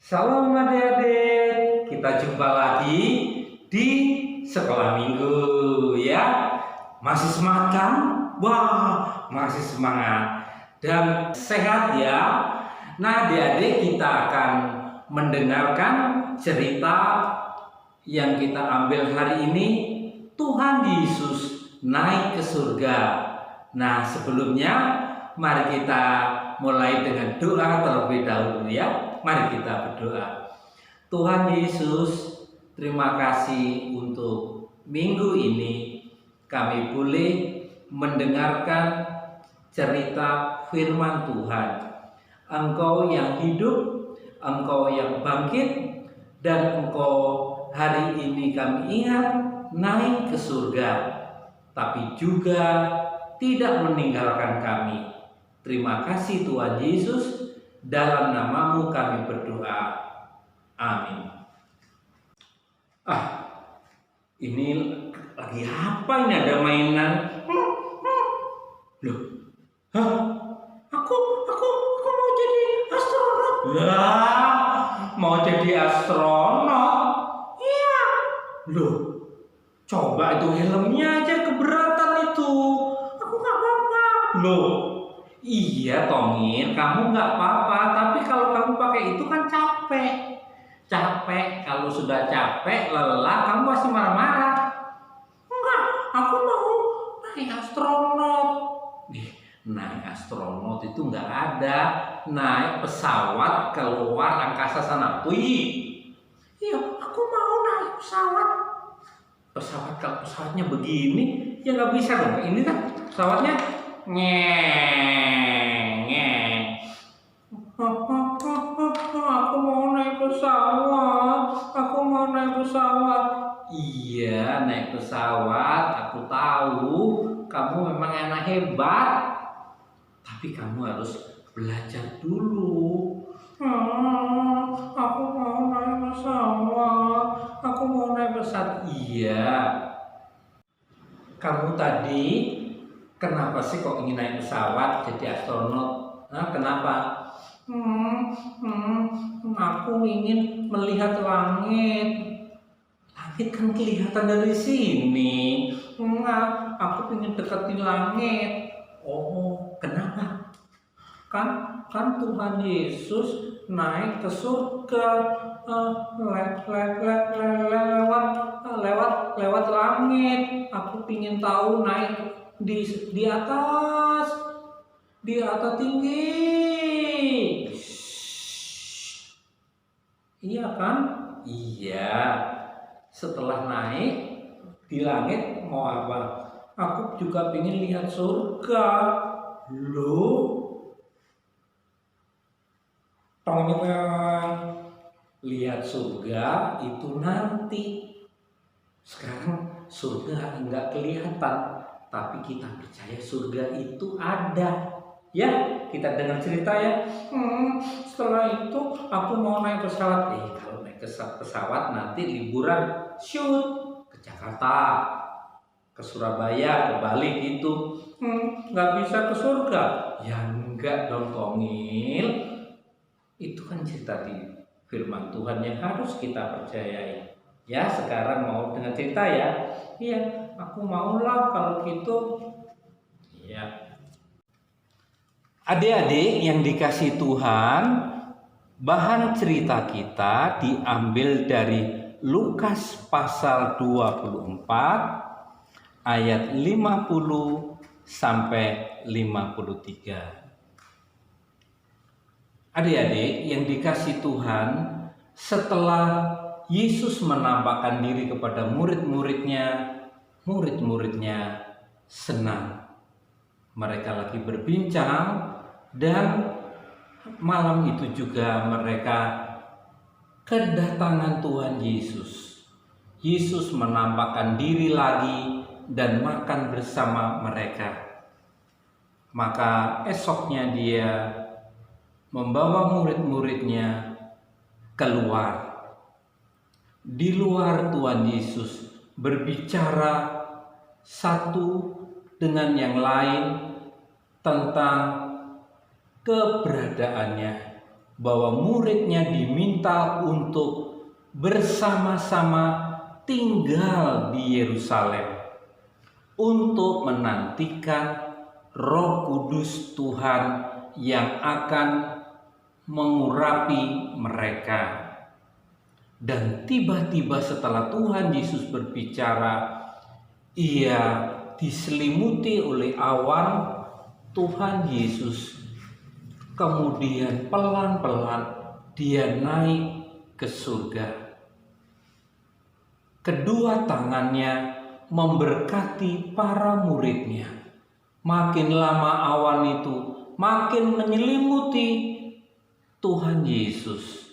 Salam adik-adik, kita jumpa lagi di sekolah minggu ya. Masih semangat kan? Wah, masih semangat dan sehat ya. Nah adik-adik, kita akan mendengarkan cerita yang kita ambil hari ini. Tuhan Yesus naik ke surga. Nah sebelumnya mari kita mulai dengan doa terlebih dahulu ya. Mari kita berdoa. Tuhan Yesus, terima kasih untuk minggu ini kami boleh mendengarkan cerita firman Tuhan. Engkau yang hidup, Engkau yang bangkit, dan Engkau hari ini kami ingat naik ke surga, tapi juga tidak meninggalkan kami. Terima kasih Tuhan Yesus, dalam namamu kami berdoa. Amin. Ini lagi apa ini, ada mainan? Loh, Aku mau jadi astronot. Lah, mau jadi astronot? Iya. Loh, coba itu helmnya aja keberatan itu. Aku nggak apa-apa. Loh, iya Tomir, kamu nggak apa-apa. Tapi kalau kamu pakai itu kan capek. Kalau sudah capek, lelah, kamu pasti marah-marah. Enggak, aku mau naik astronot. Naik astronot itu nggak ada. Naik pesawat keluar angkasa sana. Wih, iya, aku mau naik pesawat. Kalau pesawatnya begini, ya nggak bisa dong. Ini kan pesawatnya Aku mau naik pesawat. Iya, naik pesawat. Aku tahu kamu memang anak hebat, tapi kamu harus belajar dulu. Aku mau naik pesawat. Aku mau naik pesawat. Iya. Kamu tadi kenapa sih kok ingin naik pesawat jadi astronot? Kenapa? Aku ingin melihat langit. Langit kan kelihatan dari sini. Aku ingin deketin langit. Oh, kenapa? Kan Tuhan Yesus naik ke surga lewat langit. Aku ingin tahu naik di atas tinggi. Iya kan? Iya. Setelah naik di langit mau apa? Aku juga ingin lihat surga. Loh? Lihat surga itu nanti. Sekarang surga enggak kelihatan, tapi kita percaya surga itu ada. Ya, kita dengar cerita ya. Setelah itu aku mau naik pesawat. Kalau naik pesawat nanti liburan shoot ke Jakarta, ke Surabaya, ke Bali gitu. Nggak bisa ke surga. Ya enggak dong Tongil. Itu kan cerita di firman Tuhan yang harus kita percayai. Ya, sekarang mau dengar cerita ya. Iya, aku maulah kalau gitu. Iya. Adik-adik yang dikasih Tuhan, bahan cerita kita diambil dari Lukas pasal 24 ayat 50 sampai 53. Adik-adik yang dikasih Tuhan, setelah Yesus menampakkan diri kepada murid-muridnya senang. Mereka lagi berbincang. Dan malam itu juga mereka kedatangan Tuhan Yesus. Yesus menampakkan diri lagi dan makan bersama mereka. Maka esoknya dia membawa murid-muridnya keluar. Di luar Tuhan Yesus berbicara satu dengan yang lain tentang keberadaannya. bahwa muridnya diminta untuk bersama-sama tinggal di Yerusalem untuk menantikan Roh Kudus Tuhan yang akan mengurapi mereka. Dan tiba-tiba setelah Tuhan Yesus berbicara, ia diselimuti oleh awan. Tuhan Yesus kemudian pelan-pelan dia naik ke surga. Kedua tangannya memberkati para muridnya. Makin lama awan itu makin menyelimuti Tuhan Yesus.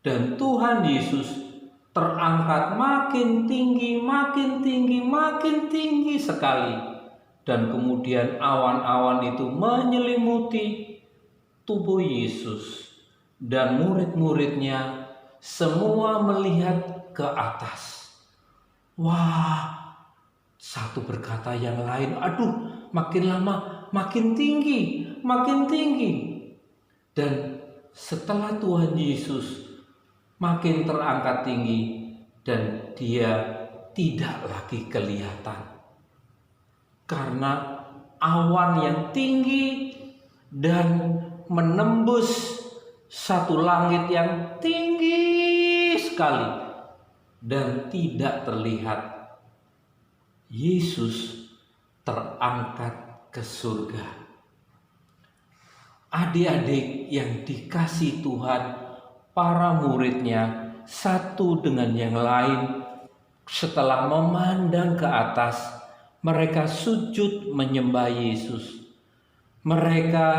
Dan Tuhan Yesus terangkat makin tinggi, makin tinggi, makin tinggi sekali. Dan kemudian awan-awan itu menyelimuti tubuh Yesus. Dan murid-muridnya semua melihat ke atas. Wah, satu berkata yang lain, aduh, makin lama makin tinggi, makin tinggi. Dan setelah Tuhan Yesus makin terangkat tinggi dan dia tidak lagi kelihatan karena awan yang tinggi dan menembus satu langit yang tinggi sekali dan tidak terlihat. Yesus terangkat ke surga. Adik-adik yang dikasih Tuhan, para muridnya satu dengan yang lain setelah memandang ke atas, mereka sujud menyembah Yesus. Mereka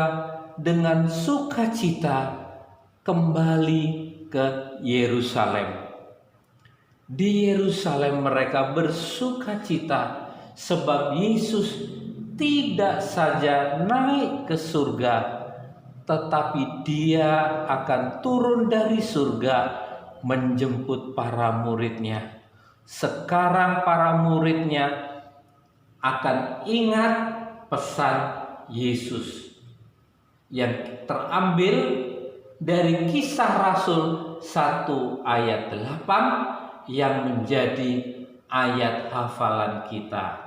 dengan sukacita kembali ke Yerusalem. Di Yerusalem mereka bersukacita sebab Yesus tidak saja naik ke surga, tetapi dia akan turun dari surga menjemput para muridnya. Sekarang para muridnya akan ingat pesan Yesus yang terambil dari Kisah Rasul 1 ayat 8 yang menjadi ayat hafalan kita.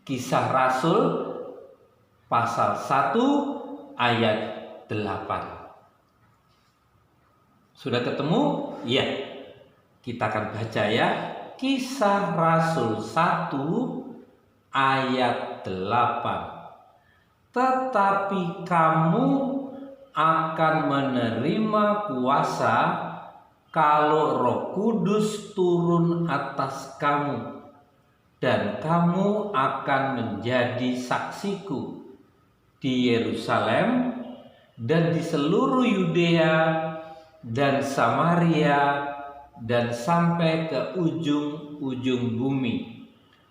Kisah Rasul pasal 1 ayat 8. Sudah ketemu? Ya. Kita akan baca ya. Kisah Rasul 1 ayat 8. Tetapi kamu akan menerima kuasa kalau Roh Kudus turun atas kamu, dan kamu akan menjadi saksiku di Yerusalem dan di seluruh Yudea dan Samaria dan sampai ke ujung-ujung bumi.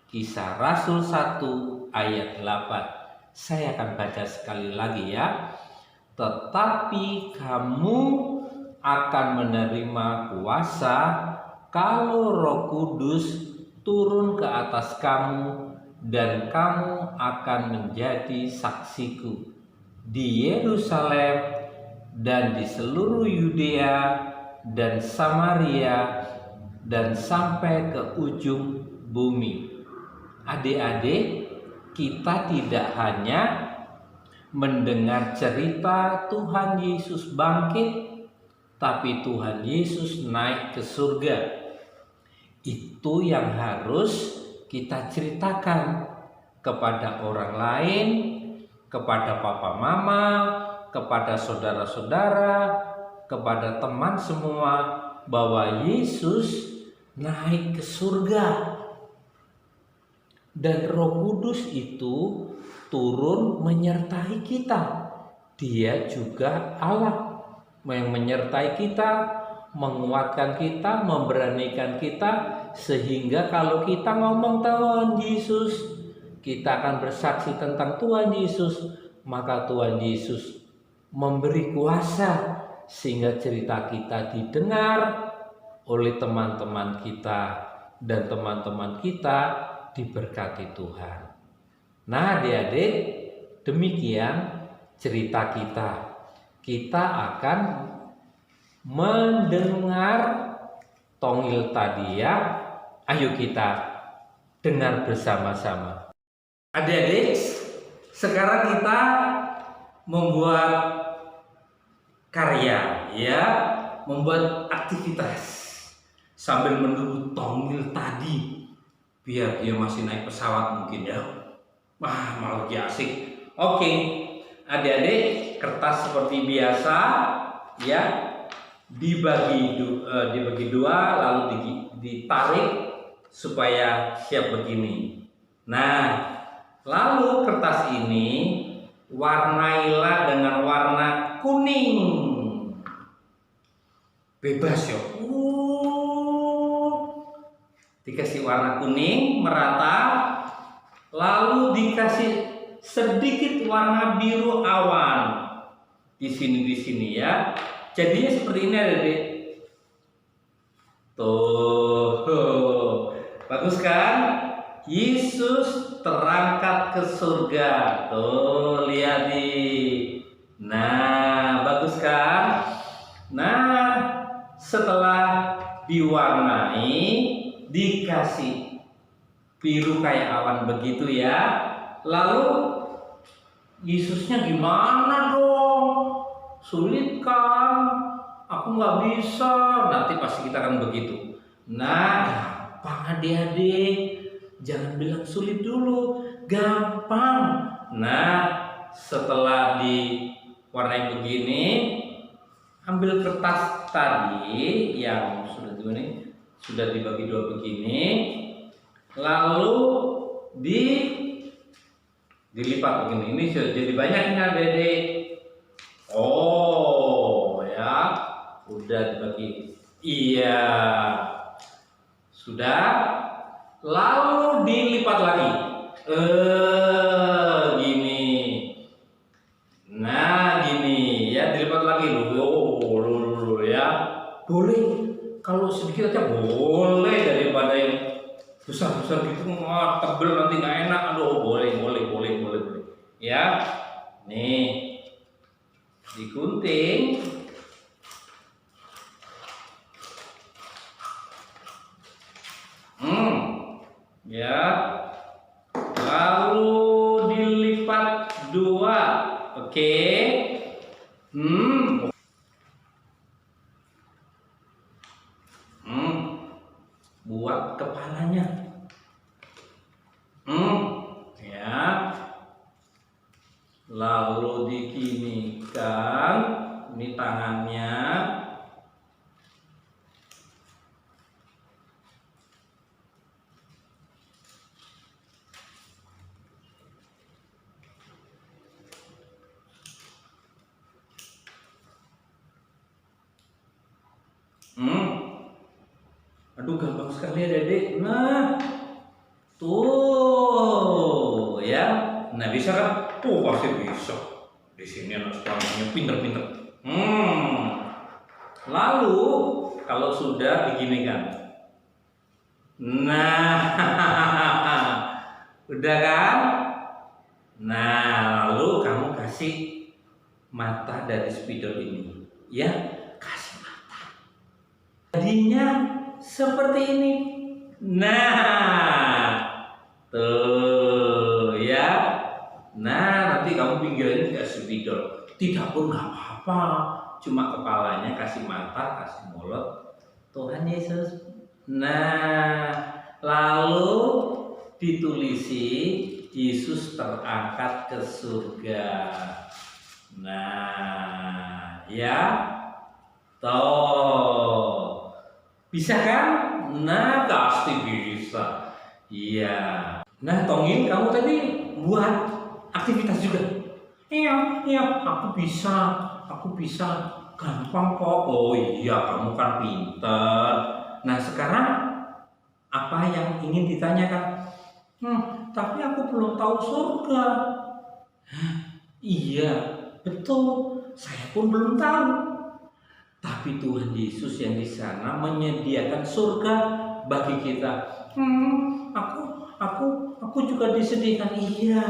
Kisah Rasul 1 ayat 8. Saya akan baca sekali lagi ya. Tetapi kamu akan menerima kuasa kalau Roh Kudus turun ke atas kamu, dan kamu akan menjadi saksiku di Yerusalem dan di seluruh Yudea dan Samaria dan sampai ke ujung bumi. Adik-adik, kita tidak hanya mendengar cerita Tuhan Yesus bangkit, tapi Tuhan Yesus naik ke surga. Itu yang harus kita ceritakan kepada orang lain, kepada papa mama, kepada saudara-saudara, kepada teman semua, bahwa Yesus naik ke surga. Dan Roh Kudus itu turun menyertai kita. Dia juga Allah yang menyertai kita, menguatkan kita, memberanikan kita, sehingga kalau kita ngomong Tuhan Yesus, kita akan bersaksi tentang Tuhan Yesus, maka Tuhan Yesus memberi kuasa sehingga cerita kita didengar oleh teman-teman kita, dan teman-teman kita diberkati Tuhan. Nah, adik-adik, demikian cerita kita. kita akan mendengar tongil tadi ya. Ayo kita dengar bersama-sama. Adik-adik, sekarang kita membuat karya ya, membuat aktivitas sambil menunggu tongil tadi biar dia masih naik pesawat mungkin ya. Wah, malah lagi asik. Oke, adik-adik, kertas seperti biasa ya, dibagi dua lalu ditarik supaya siap begini. Nah, lalu kertas ini warnailah dengan warna kuning. Bebas ya. Dikasih warna kuning merata, lalu dikasih sedikit warna biru awan di sini ya. Jadinya seperti ini adik. Tuh, bagus kan? Yesus terangkat ke surga. Tuh, lihat nih. Nah, bagus kan? Nah, setelah diwarnai, dikasih biru kayak awan begitu ya. Lalu Yesusnya gimana dong? Sulit kan? Aku nggak bisa. Nanti pasti kita akan begitu. Nah, gampang adik-adik. Jangan bilang sulit dulu, gampang. Nah, setelah diwarnai begini, ambil kertas tadi yang sudah dibagi dua begini, lalu dilipat begini. Ini sudah jadi banyaknya adik-adik. Oh ya, udah dibagi. Iya, sudah. Lalu dilipat lagi. Gini. Nah, gini ya, dilipat lagi loh ya. Boleh kalau sedikit aja boleh, daripada yang besar-besar gitu tebel nanti nggak enak. Aduh, boleh. Ya. Nih. Digunting. Ya, lalu dilipat dua, oke. Buat kepalanya, ya. Lalu dikinikan, ini tangannya. Aduh, gampang sekali adik-adik. Nah, tuh ya. Nah, bisa kan? Oh, pasti bisa. Di sini anak sekolahnya pinter-pinter. Lalu kalau sudah begini kan. Nah, udah kan? Nah, lalu kamu kasih mata dari spidol ini, ya, kasih mata. Jadinya seperti ini. Nah, tuh ya. Nah, nanti kamu pinggirannya kasih spidol. Tidak pun nggak apa-apa. Cuma kepalanya kasih mata, kasih mulut. Tuhan Yesus. Nah, lalu ditulisi Yesus terangkat ke surga. Nah, ya. Tuh. Bisa kan? Nah, pasti bisa. Iya. Nah, Tongil, kamu tadi buat aktivitas juga. Iya, aku bisa. Gampang kok. Oh iya, kamu kan pinter. Nah, sekarang apa yang ingin ditanyakan? Tapi aku belum tahu surga. Iya, betul. Saya pun belum tahu. Tapi Tuhan Yesus yang di sana menyediakan surga bagi kita. Aku juga disediakan. Iya,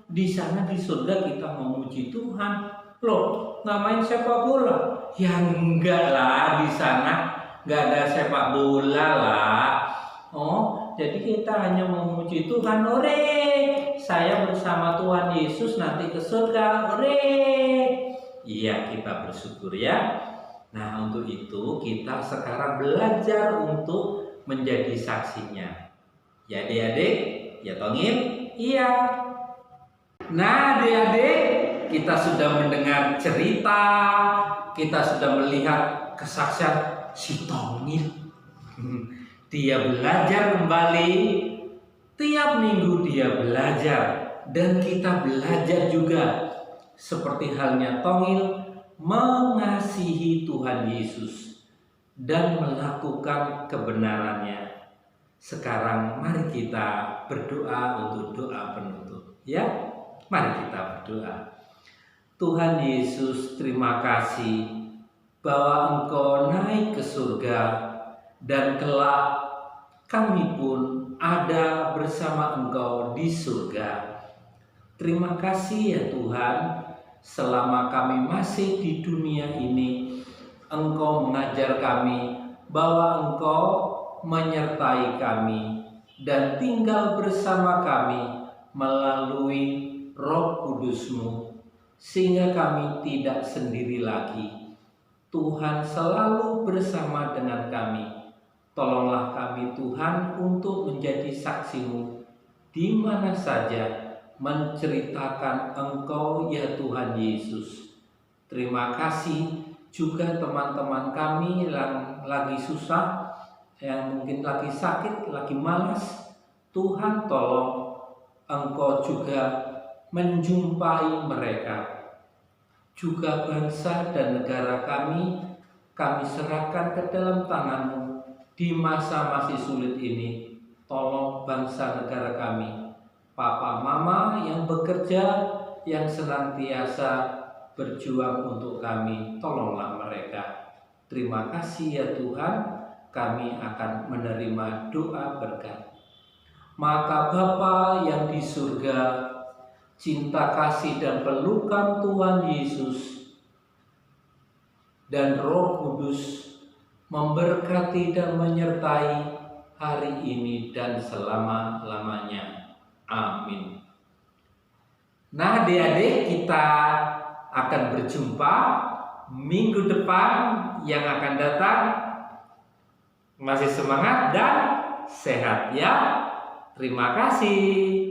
di sana di surga kita memuji Tuhan. Loh, nggak main sepak bola? Ya enggak lah, di sana nggak ada sepak bola lah. Oh, jadi kita hanya memuji Tuhan. Ore, saya bersama Tuhan Yesus nanti ke surga. Ore. Iya, kita bersyukur ya. Nah, untuk itu kita sekarang belajar untuk menjadi saksinya. Ya adik-adik, ya Tongil? Iya. Nah adik-adik, kita sudah mendengar cerita, kita sudah melihat kesaksian si Tongil. Dia belajar kembali, tiap minggu dia belajar. Dan kita belajar juga seperti halnya Tongil mengasihi Tuhan Yesus dan melakukan kebenarannya. Sekarang mari kita berdoa untuk doa penutup ya. Mari kita berdoa. Tuhan Yesus, terima kasih bahwa Engkau naik ke surga dan kelak kami pun ada bersama Engkau di surga. Terima kasih ya Tuhan, selama kami masih di dunia ini, Engkau mengajar kami bahwa Engkau menyertai kami dan tinggal bersama kami melalui Roh Kudus-Mu, sehingga kami tidak sendiri lagi. Tuhan selalu bersama dengan kami. Tolonglah kami Tuhan untuk menjadi saksi-Mu di mana saja, menceritakan Engkau ya Tuhan Yesus. Terima kasih juga teman-teman kami yang lagi susah, yang mungkin lagi sakit, lagi malas. Tuhan tolong Engkau juga menjumpai mereka. Juga bangsa dan negara kami serahkan ke dalam tangan-Mu di masa masih sulit ini. Tolong bangsa negara kami, Papa Mama yang bekerja, yang senantiasa berjuang untuk kami, tolonglah mereka. Terima kasih ya Tuhan, kami akan menerima doa berkat. Maka Bapa yang di surga, cinta kasih dan pelukan Tuhan Yesus dan Roh Kudus memberkati dan menyertai hari ini dan selama-lamanya. Amin. Nah adik-adik, kita akan berjumpa minggu depan yang akan datang. Masih semangat dan sehat ya. Terima kasih.